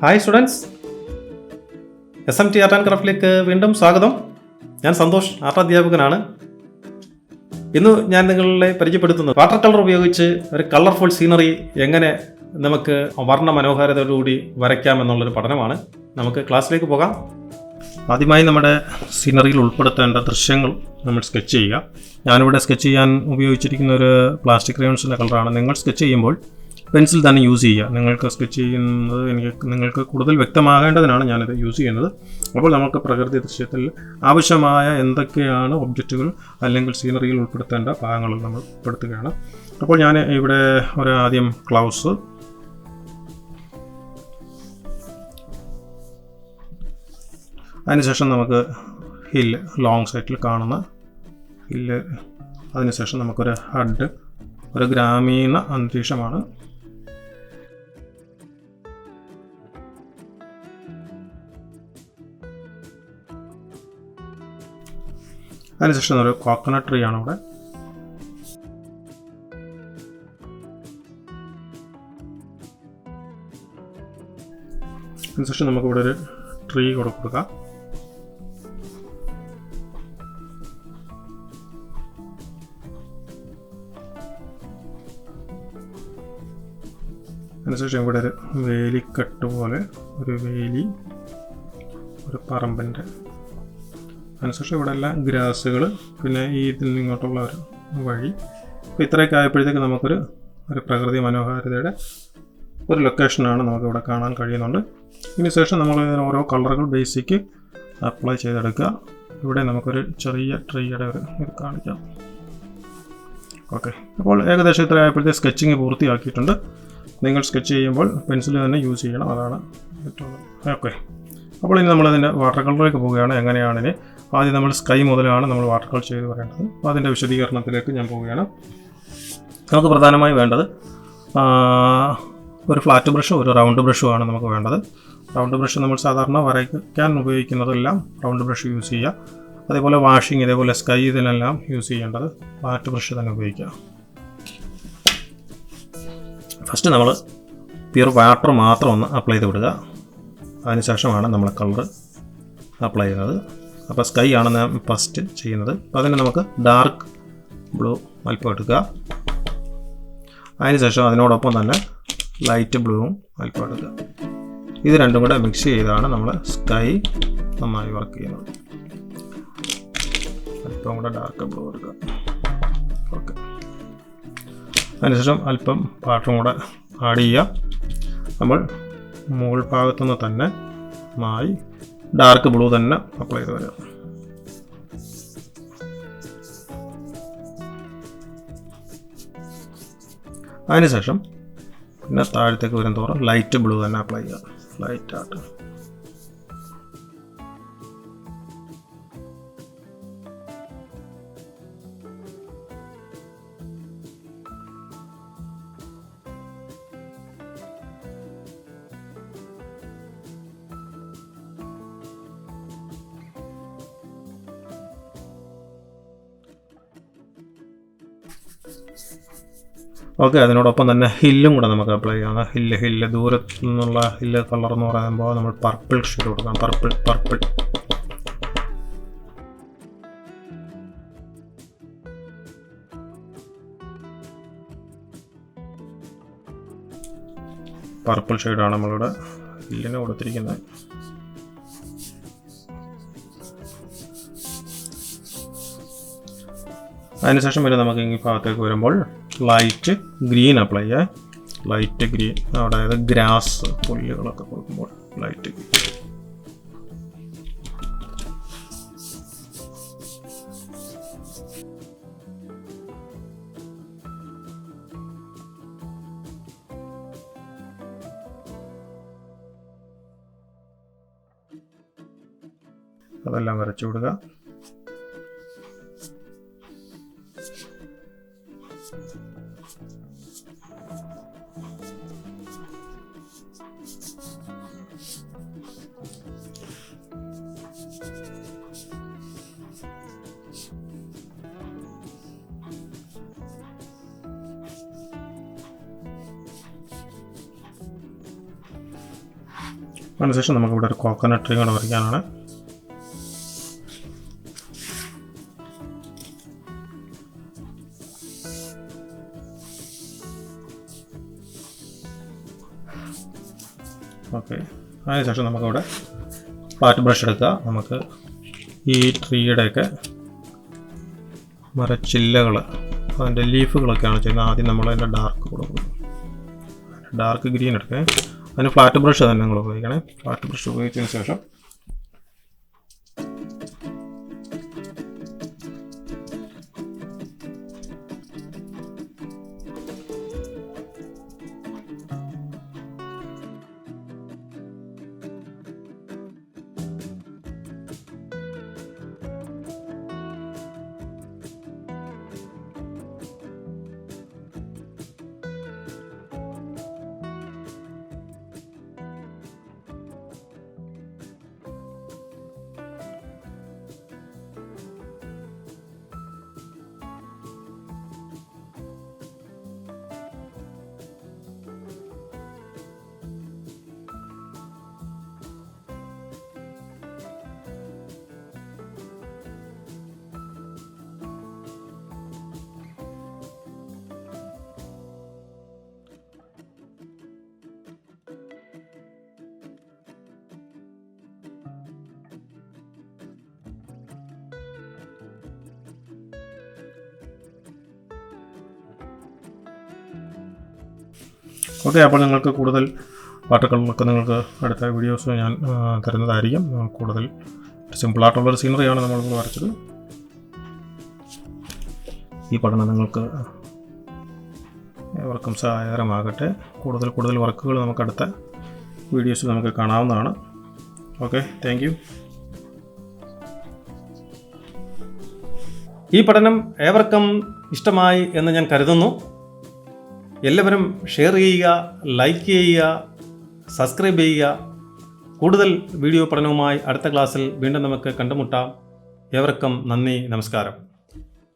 Hi students, SMT art and ക്രാഫ്റ്റിലേക്ക് വീണ്ടും സ്വാഗതം. ഞാൻ സന്തോഷ്, ആർട്ട് അധ്യാപകനാണ്. ഇന്ന് ഞാൻ നിങ്ങളെ പരിചയപ്പെടുത്തുന്നത് വാട്ടർ കളർ ഉപയോഗിച്ച് ഒരു കളർഫുൾ സീനറി എങ്ങനെ നമുക്ക് വർണ്ണ മനോഹാരിതയോടുകൂടി വരയ്ക്കാമെന്നുള്ളൊരു പഠനമാണ്. നമുക്ക് ക്ലാസ്സിലേക്ക് പോകാം. ആദ്യമായി നമ്മുടെ സീനറിയിൽ ഉൾപ്പെടുത്തേണ്ട ദൃശ്യങ്ങൾ നമ്മൾ സ്കെച്ച് ചെയ്യുക. ഞാനിവിടെ സ്കെച്ച് ചെയ്യാൻ ഉപയോഗിച്ചിരിക്കുന്ന ഒരു പ്ലാസ്റ്റിക് ക്രയോൺസിൻ്റെ കളറാണ്. നിങ്ങൾ സ്കെച്ച് ചെയ്യുമ്പോൾ പെൻസിൽ തന്നെ യൂസ് ചെയ്യുക. നിങ്ങൾക്ക് സ്കെച്ച് ചെയ്യുന്നത് നിങ്ങൾക്ക് കൂടുതൽ വ്യക്തമാകേണ്ടതിനാണ് ഞാനിത് യൂസ് ചെയ്യുന്നത്. അപ്പോൾ നമുക്ക് പ്രകൃതി ദൃശ്യത്തിൽ ആവശ്യമായ എന്തൊക്കെയാണ് ഒബ്ജക്റ്റുകൾ അല്ലെങ്കിൽ സീനറിയിൽ ഉൾപ്പെടുത്തേണ്ട ഭാഗങ്ങൾ നമ്മൾ ഉൾപ്പെടുത്തുകയാണ്. അപ്പോൾ ഞാൻ ഇവിടെ ആദ്യം ക്ലൗഡ്സ്, അതിനുശേഷം നമുക്ക് ഹില്ല്, ലോങ് സൈറ്റിൽ കാണുന്ന ഹില്ല്, അതിനുശേഷം നമുക്കൊരു ഹഡ്, ഒരു ഗ്രാമീണ അന്തരീക്ഷമാണ്. അതിനുശേഷം ഒരു കോക്കനട്ട് ട്രീ ആണ് ഇവിടെ. അതിനുശേഷം നമുക്കിവിടെ ഒരു ട്രീ കൊടുക്കാം. അതിനുശേഷം ഇവിടെ ഒരു വേലിക്കെട്ട് പോലെ ഒരു വേലി, ഒരു പറമ്പിൻ്റെ. അതിനുശേഷം ഇവിടെ എല്ലാം ഗ്രാസുകൾ, പിന്നെ ഈ ഇതിൽ നിങ്ങോട്ടുള്ള ഒരു വഴി. അപ്പോൾ ഇത്രയൊക്കെ ആയപ്പോഴത്തേക്ക് നമുക്കൊരു പ്രകൃതി മനോഹാരിതയുടെ ഒരു ലൊക്കേഷനാണ് നമുക്കിവിടെ കാണാൻ കഴിയുന്നുണ്ട്. ഇതിനുശേഷം നമ്മൾ ഓരോ കളറുകൾ ബേസിക്ക് അപ്ലൈ ചെയ്തെടുക്കുക. ഇവിടെ നമുക്കൊരു ചെറിയ ട്രീയുടെ ഒരു ഇത് കാണിക്കാം. ഓക്കെ, അപ്പോൾ ഏകദേശം ഇത്ര ആയപ്പോഴത്തേക്ക് സ്കെച്ചിങ് പൂർത്തിയാക്കിയിട്ടുണ്ട്. നിങ്ങൾ സ്കെച്ച് ചെയ്യുമ്പോൾ പെൻസിൽ തന്നെ യൂസ് ചെയ്യണം, അതാണ് ഏറ്റവും. ഓക്കെ, അപ്പോൾ ഇനി നമ്മളതിൻ്റെ വാട്ടർ കളറിലേക്ക് പോവുകയാണ്. എങ്ങനെയാണ് ഇനി ആദ്യം നമ്മൾ സ്കൈ മുതലാണ് നമ്മൾ വാട്ടർ കളർ ചെയ്ത് വരേണ്ടത്. അപ്പോൾ അതിൻ്റെ വിശദീകരണത്തിലേക്ക് ഞാൻ പോവുകയാണ്. നമുക്ക് പ്രധാനമായി വേണ്ടത് ഒരു ഫ്ലാറ്റ് ബ്രഷും ഒരു റൗണ്ട് ബ്രഷുമാണ് നമുക്ക് വേണ്ടത്. റൗണ്ട് ബ്രഷ് നമ്മൾ സാധാരണ വരയ്ക്കാൻ ഉപയോഗിക്കുന്നതെല്ലാം റൗണ്ട് ബ്രഷ് യൂസ് ചെയ്യുക. അതേപോലെ വാഷിംഗ്, ഇതേപോലെ സ്കൈ, ഇതിനെല്ലാം യൂസ് ചെയ്യേണ്ടത് ഫ്ലാറ്റ് ബ്രഷ് തന്നെ ഉപയോഗിക്കുക. ഫസ്റ്റ് നമ്മൾ പ്യുർ വാട്ടർ മാത്രം ഒന്ന് അപ്ലൈ ചെയ്ത് വിടുക. അതിനുശേഷമാണ് നമ്മൾ കളർ അപ്ലൈ ചെയ്യുന്നത്. അപ്പോൾ സ്കൈ ആണ് ഞാൻ ഫസ്റ്റ് ചെയ്യുന്നത്. അപ്പോൾ അതിന് നമുക്ക് ഡാർക്ക് ബ്ലൂ അല്പം എടുക്കുക. അതിനുശേഷം അതിനോടൊപ്പം തന്നെ ലൈറ്റ് ബ്ലൂവും അല്പം എടുക്കുക. ഇത് രണ്ടും കൂടെ മിക്സ് ചെയ്താണ് നമ്മൾ സ്കൈ നന്നായി വർക്ക് ചെയ്യുന്നത്. അല്പം കൂടെ ഡാർക്ക് ബ്ലൂ എടുക്കുക. ഓക്കെ, അതിനുശേഷം അല്പം വാട്ടറും കൂടെ ആഡ് ചെയ്യുക. നമ്മൾ മുകൾ ഭാഗത്തുനിന്ന് തന്നെ നന്നായി ഡാർക്ക് ബ്ലൂ തന്നെ അപ്ലൈ ചെയ്ത് വരിക. അതിനുശേഷം പിന്നെ താഴത്തേക്ക് വരും തോറും ലൈറ്റ് ബ്ലൂ തന്നെ അപ്ലൈ ചെയ്യുക. ലൈറ്റ് ആയിട്ട് ഓക്കെ. അതിനോടൊപ്പം തന്നെ ഹില്ലും കൂടെ നമുക്ക് അപ്ലൈ ചെയ്യാം. ഹില്ല് ദൂരത്തു നിന്നുള്ള ഹില്ല് കളർ എന്ന് പറയുമ്പോൾ നമ്മൾ പർപ്പിൾ ഷെയ്ഡ് കൊടുക്കാം. പർപ്പിൾ പർപ്പിൾ ഷെയ്ഡാണ് നമ്മളിവിടെ ഹില്ലിന് കൊടുത്തിരിക്കുന്നത്. അതിനുശേഷം വരെ നമുക്ക് ഈ ഭാഗത്തേക്ക് വരുമ്പോൾ ലൈറ്റ് ഗ്രീൻ അപ്ലൈ ചെയ്യാം. ലൈറ്റ് ഗ്രീൻ, അതായത് ഗ്രാസ്, പുല്ലുകളൊക്കെ കൊടുക്കുമ്പോൾ ലൈറ്റ് ഗ്രീൻ. അതെല്ലാം വരച്ചു വിടുക. അതിനുശേഷം നമുക്കിവിടെ ഒരു കോക്കനട്ട് ട്രീ കൂടെ വരയ്ക്കാനാണ്. ഓക്കെ, അതിനുശേഷം നമുക്കിവിടെ ഫ്ലാറ്റ് ബ്രഷ് എടുക്കുക. നമുക്ക് ഈ ട്രീയുടെയൊക്കെ മരച്ചില്ലകൾ, അതിൻ്റെ ലീഫുകളൊക്കെയാണ് ചെയ്യുന്നത്. ആദ്യം നമ്മൾ അതിൻ്റെ ഡാർക്ക് കൊടുക്കും, ഡാർക്ക് ഗ്രീൻ എടുക്കുക. അതിന് ഫ്ലാറ്റ് ബ്രഷ് തന്നെ നിങ്ങൾ ഉപയോഗിക്കണേ. ഫ്ലാറ്റ് ബ്രഷ് ഉപയോഗിച്ചതിന് ശേഷം ഓക്കെ. അപ്പോൾ നിങ്ങൾക്ക് കൂടുതൽ വാട്ടർ കളറൊക്കെ നിങ്ങൾക്ക് അടുത്ത വീഡിയോസ് ഞാൻ തരുന്നതായിരിക്കും. കൂടുതൽ സിമ്പിളായിട്ടുള്ളൊരു സീനറിയാണ് നമ്മളിപ്പോൾ വരച്ചത്. ഈ പഠനം നിങ്ങൾക്ക് ഏവർക്കും സഹായകരമാകട്ടെ. കൂടുതൽ വർക്കുകൾ നമുക്ക് അടുത്ത വീഡിയോസ് നമുക്ക് കാണാവുന്നതാണ്. Okay, thank you. ഈ പഠനം ഏവർക്കും ഇഷ്ടമായി എന്ന് ഞാൻ കരുതുന്നു. എല്ലാവരും ഷെയർ ചെയ്യുക, ലൈക്ക് ചെയ്യുക, സബ്സ്ക്രൈബ് ചെയ്യുക. കൂടുതൽ വീഡിയോ പഠനവുമായി അടുത്ത ക്ലാസ്സിൽ വീണ്ടും നമുക്ക് കണ്ടുമുട്ടാം. ഏവർക്കും നന്ദി, നമസ്കാരം.